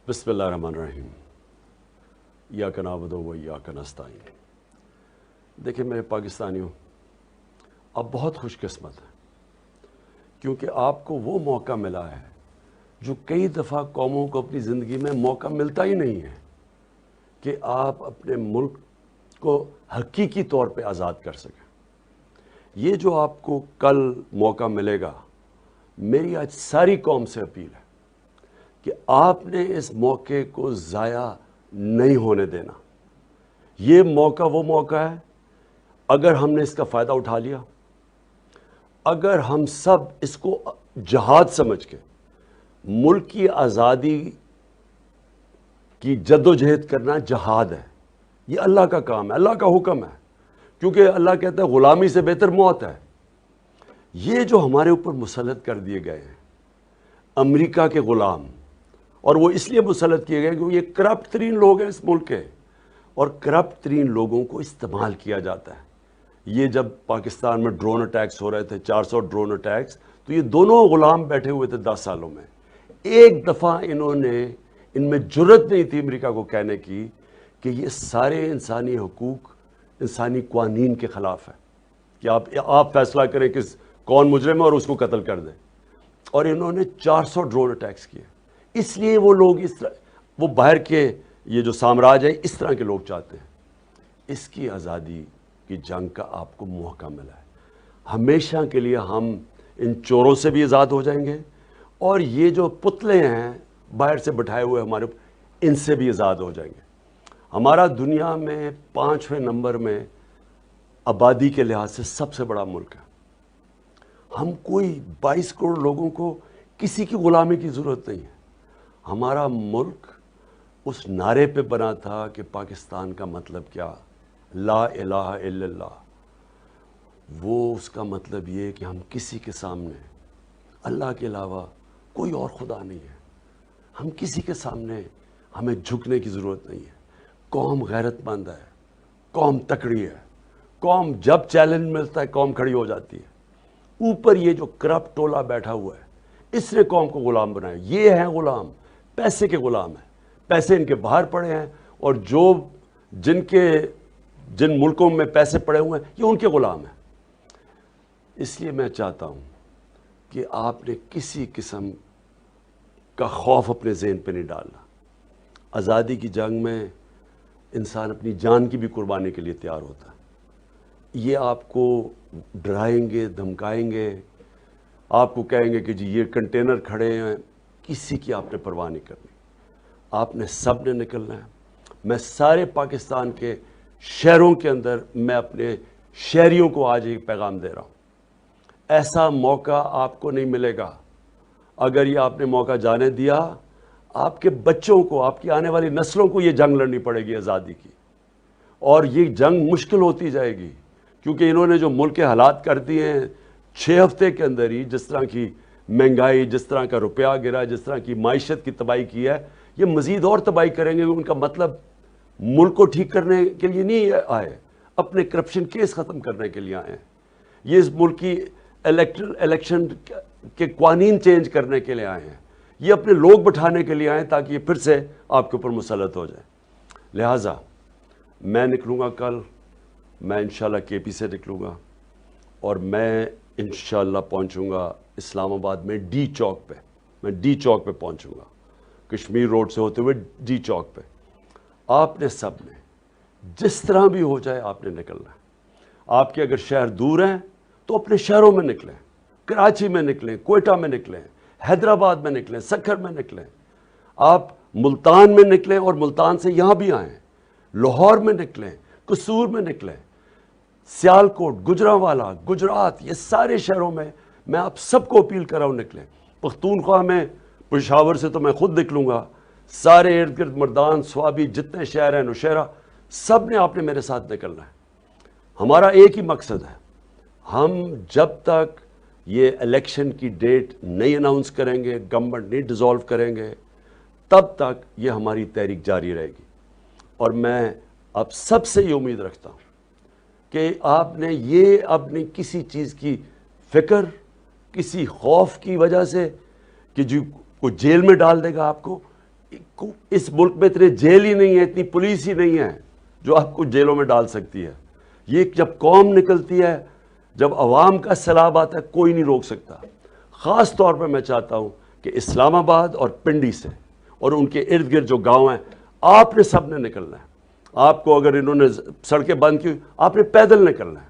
بسم اللہ الرحمن الرحیم ایاک نعبد و ایاک نستعین۔ دیکھیں میرے پاکستانیوں، آپ بہت خوش قسمت ہیں کیونکہ آپ کو وہ موقع ملا ہے جو کئی دفعہ قوموں کو اپنی زندگی میں موقع ملتا ہی نہیں ہے کہ آپ اپنے ملک کو حقیقی طور پہ آزاد کر سکیں۔ یہ جو آپ کو کل موقع ملے گا، میری آج ساری قوم سے اپیل ہے کہ آپ نے اس موقع کو ضائع نہیں ہونے دینا۔ یہ موقع وہ موقع ہے، اگر ہم نے اس کا فائدہ اٹھا لیا، اگر ہم سب اس کو جہاد سمجھ کے ملک کی آزادی کی جد و جہد کرنا جہاد ہے۔ یہ اللہ کا کام ہے، اللہ کا حکم ہے، کیونکہ اللہ کہتا ہے غلامی سے بہتر موت ہے۔ یہ جو ہمارے اوپر مسلط کر دیے گئے ہیں امریکہ کے غلام، اور وہ اس لیے مسلط کیے گئے کیونکہ یہ کرپٹ ترین لوگ ہیں اس ملک کے، اور کرپٹ ترین لوگوں کو استعمال کیا جاتا ہے۔ یہ جب پاکستان میں ڈرون اٹیکس ہو رہے تھے، 400 ڈرون اٹیکس، تو یہ دونوں غلام بیٹھے ہوئے تھے 10 سالوں میں۔ ایک دفعہ ان میں جرت نہیں تھی امریکہ کو کہنے کی کہ یہ سارے انسانی حقوق، انسانی قوانین کے خلاف ہے، کہ آپ فیصلہ کریں کہ کون مجرم ہے اور اس کو قتل کر دیں۔ اور انہوں نے 400 ڈرون اٹیکس کیے۔ اس لیے وہ لوگ اس طرح، وہ باہر کے یہ جو سامراج ہے اس طرح کے لوگ چاہتے ہیں۔ اس کی آزادی کی جنگ کا آپ کو موقع ملا ہے۔ ہمیشہ کے لیے ہم ان چوروں سے بھی آزاد ہو جائیں گے، اور یہ جو پتلے ہیں باہر سے بٹھائے ہوئے ہمارے، ان سے بھی آزاد ہو جائیں گے۔ ہمارا دنیا میں 5ویں نمبر میں آبادی کے لحاظ سے سب سے بڑا ملک ہے۔ ہم کوئی 22 کروڑ لوگوں کو کسی کی غلامی کی ضرورت نہیں ہے۔ ہمارا ملک اس نعرے پہ بنا تھا کہ پاکستان کا مطلب کیا، لا الہ الا اللہ۔ وہ اس کا مطلب یہ کہ ہم کسی کے سامنے اللہ کے علاوہ کوئی اور خدا نہیں ہے۔ ہم کسی کے سامنے ہمیں جھکنے کی ضرورت نہیں ہے۔ قوم غیرت مند ہے، قوم تکڑی ہے، قوم جب چیلنج ملتا ہے قوم کھڑی ہو جاتی ہے۔ اوپر یہ جو کرپٹ ٹولہ بیٹھا ہوا ہے، اس نے قوم کو غلام بنایا۔ یہ ہیں غلام، پیسے کے غلام ہیں، پیسے ان کے باہر پڑے ہیں، اور جن ملکوں میں پیسے پڑے ہوئے ہیں یہ ان کے غلام ہیں۔ اس لیے میں چاہتا ہوں کہ آپ نے کسی قسم کا خوف اپنے ذہن پہ نہیں ڈالنا۔ آزادی کی جنگ میں انسان اپنی جان کی بھی قربانی کے لیے تیار ہوتا ہے۔ یہ آپ کو ڈرائیں گے، دھمکائیں گے، آپ کو کہیں گے کہ جی یہ کنٹینر کھڑے ہیں، کسی کی آپ نے پرواہ نہیں کرنی۔ آپ نے سب نے نکلنا ہے۔ میں سارے پاکستان کے شہروں کے اندر میں اپنے شہریوں کو آج ایک پیغام دے رہا ہوں، ایسا موقع آپ کو نہیں ملے گا۔ اگر یہ آپ نے موقع جانے دیا، آپ کے بچوں کو، آپ کی آنے والی نسلوں کو یہ جنگ لڑنی پڑے گی آزادی کی، اور یہ جنگ مشکل ہوتی جائے گی، کیونکہ انہوں نے جو ملک کے حالات کر دیے ہیں 6 ہفتے کے اندر ہی، جس طرح کی مہنگائی، جس طرح کا روپیہ گرا، جس طرح کی معیشت کی تباہی کی ہے، یہ مزید اور تباہی کریں گے۔ ان کا مطلب ملک کو ٹھیک کرنے کے لیے نہیں آئے، اپنے کرپشن کیس ختم کرنے کے لیے آئے ہیں۔ یہ اس ملک کی الیکشن کے قوانین چینج کرنے کے لیے آئے ہیں۔ یہ اپنے لوگ بٹھانے کے لیے آئے ہیں تاکہ یہ پھر سے آپ کے اوپر مسلط ہو جائے۔ لہٰذا میں نکلوں گا کل، میں انشاءاللہ کے پی سے نکلوں گا، اور میں انشاءاللہ پہنچوں گا اسلام آباد میں ڈی چوک پہ۔ میں ڈی چوک پہ پہنچوں گا، کشمیر روڈ سے ہوتے ہوئے ڈی چوک پہ۔ آپ نے سب نے جس طرح بھی ہو جائے آپ نے نکلنا ہے۔ آپ کے اگر شہر دور ہیں تو اپنے شہروں میں نکلیں، کراچی میں نکلیں، کوئٹہ میں نکلیں، حیدرآباد میں نکلیں، سکھر میں نکلیں، آپ ملتان میں نکلیں، اور ملتان سے یہاں بھی آئیں، لاہور میں نکلیں، قصور میں نکلیں، سیالکوٹ، گجرانوالہ، گجرات، یہ سارے شہروں میں میں آپ سب کو اپیل کر رہا ہوں نکلیں۔ پختونخوا میں پشاور سے تو میں خود نکلوں گا، سارے ارد گرد مردان، سوابی، جتنے شہر ہیں، نوشہرہ، سب نے آپ نے میرے ساتھ نکلنا ہے۔ ہمارا ایک ہی مقصد ہے، ہم جب تک یہ الیکشن کی ڈیٹ نہیں اناؤنس کریں گے، گورنمنٹ نہیں ڈیزالو کریں گے، تب تک یہ ہماری تحریک جاری رہے گی۔ اور میں آپ سب سے یہ امید رکھتا ہوں کہ آپ نے یہ اپنی کسی چیز کی فکر، کسی خوف کی وجہ سے کہ جو کوئی جیل میں ڈال دے گا آپ کو، اس ملک میں اتنے جیل ہی نہیں ہے، اتنی پولیس ہی نہیں ہے جو آپ کو جیلوں میں ڈال سکتی ہے. یہ جب قوم نکلتی ہے، جب عوام کا سیلاب آتا ہے، کوئی نہیں روک سکتا. خاص طور پہ میں چاہتا ہوں کہ اسلام آباد اور پنڈی سے اور ان کے ارد گرد جو گاؤں ہیں، آپ نے سب نے نکلنا ہے. آپ کو اگر انہوں نے سڑکیں بند کی، آپ نے پیدل نکلنا ہے.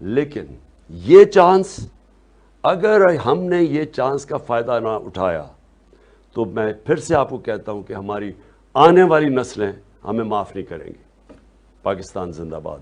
لیکن یہ چانس، اگر ہم نے یہ چانس کا فائدہ نہ اٹھایا تو میں پھر سے آپ کو کہتا ہوں کہ ہماری آنے والی نسلیں ہمیں معاف نہیں کریں گی. پاکستان زندہ باد.